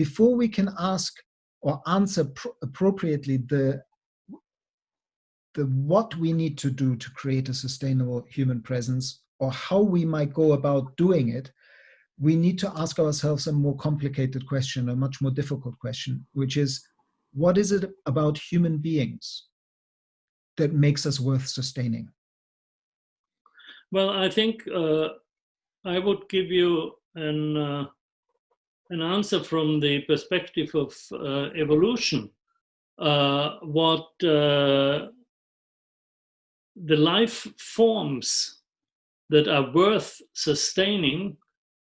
before we can ask or answer appropriately the what we need to do to create a sustainable human presence, or how we might go about doing it, we need to ask ourselves a more complicated question, a much more difficult question, which is, what is it about human beings that makes us worth sustaining? Well, I think I would give you an answer from the perspective of evolution. What the life forms that are worth sustaining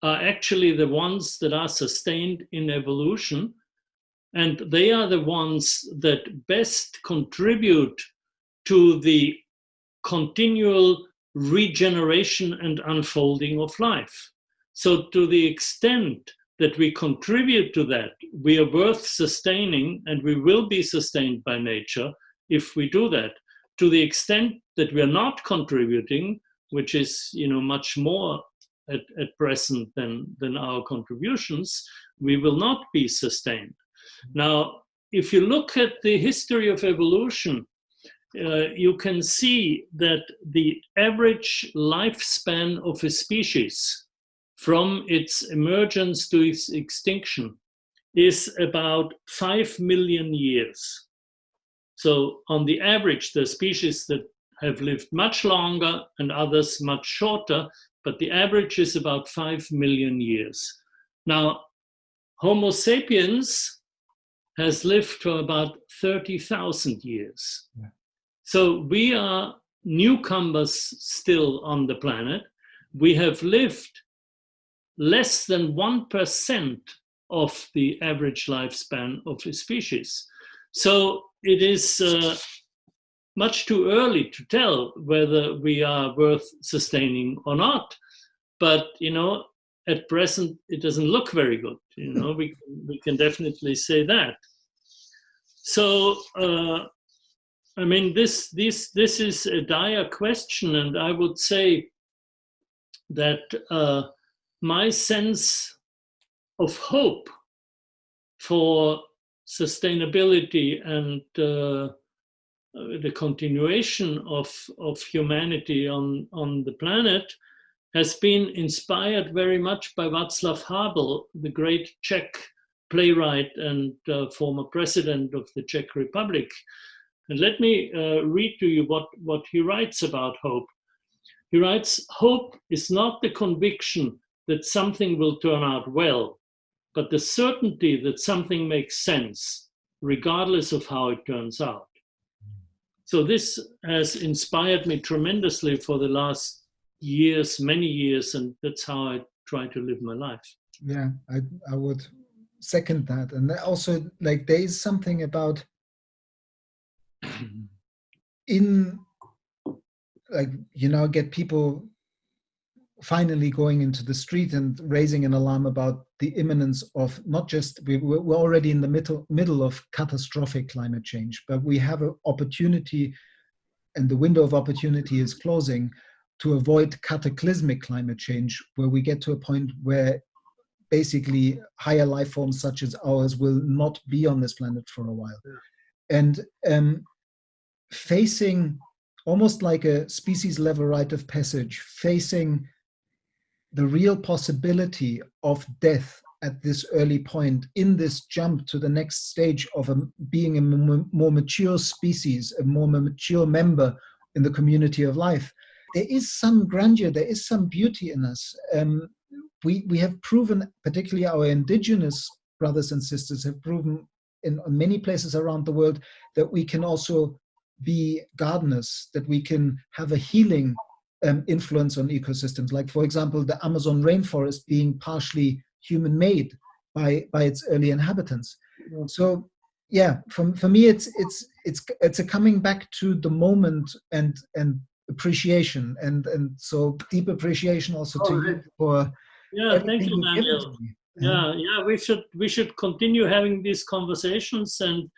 are actually the ones that are sustained in evolution, and they are the ones that best contribute to the continual regeneration and unfolding of life. So to the extent that we contribute to that, we are worth sustaining, and we will be sustained by nature if we do that. To the extent that we are not contributing, which is much more at present than our contributions, we will not be sustained. Now, if you look at the history of evolution, you can see that the average lifespan of a species from its emergence to its extinction is about 5 million years. So on the average, there are species that have lived much longer and others much shorter, but the average is about 5 million years. Now, Homo sapiens has lived for about 30,000 years. Yeah. So we are newcomers still on the planet. We have lived less than 1% of the average lifespan of a species. So it is much too early to tell whether we are worth sustaining or not. But, at present, it doesn't look very good. We can definitely say that. So, I mean, this is a dire question, and I would say that my sense of hope for sustainability and the continuation of humanity on the planet has been inspired very much by Václav Havel, the great Czech playwright and former president of the Czech Republic. And let me read to you what he writes about hope. He writes, "Hope is not the conviction that something will turn out well, but the certainty that something makes sense, regardless of how it turns out." So this has inspired me tremendously for the last years, many years, and that's how I try to live my life. Yeah, I would second that. And also, like, there is something about get people finally going into the street and raising an alarm about the imminence of not just, we're already in the middle of catastrophic climate change, but we have an opportunity, and the window of opportunity is closing, to avoid cataclysmic climate change, where we get to a point where basically higher life forms such as ours will not be on this planet for a while. And facing almost like a species level rite of passage, facing the real possibility of death at this early point, in this jump to the next stage of being a more mature species, a more mature member in the community of life. There is some grandeur, there is some beauty in us. We have proven, particularly our indigenous brothers and sisters have proven in many places around the world, that we can also be gardeners, that we can have a healing influence on ecosystems. Like, for example, the Amazon rainforest being partially human-made by its early inhabitants. Yeah. So, yeah, for me, it's a coming back to the moment and appreciation, and so deep appreciation also to you for. Yeah, thank you, Daniel. Yeah, we should continue having these conversations and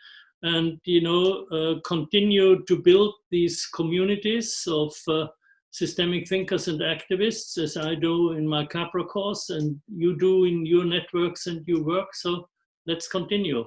continue to build these communities of systemic thinkers and activists, as I do in my Capra course, and you do in your networks and your work. So let's continue.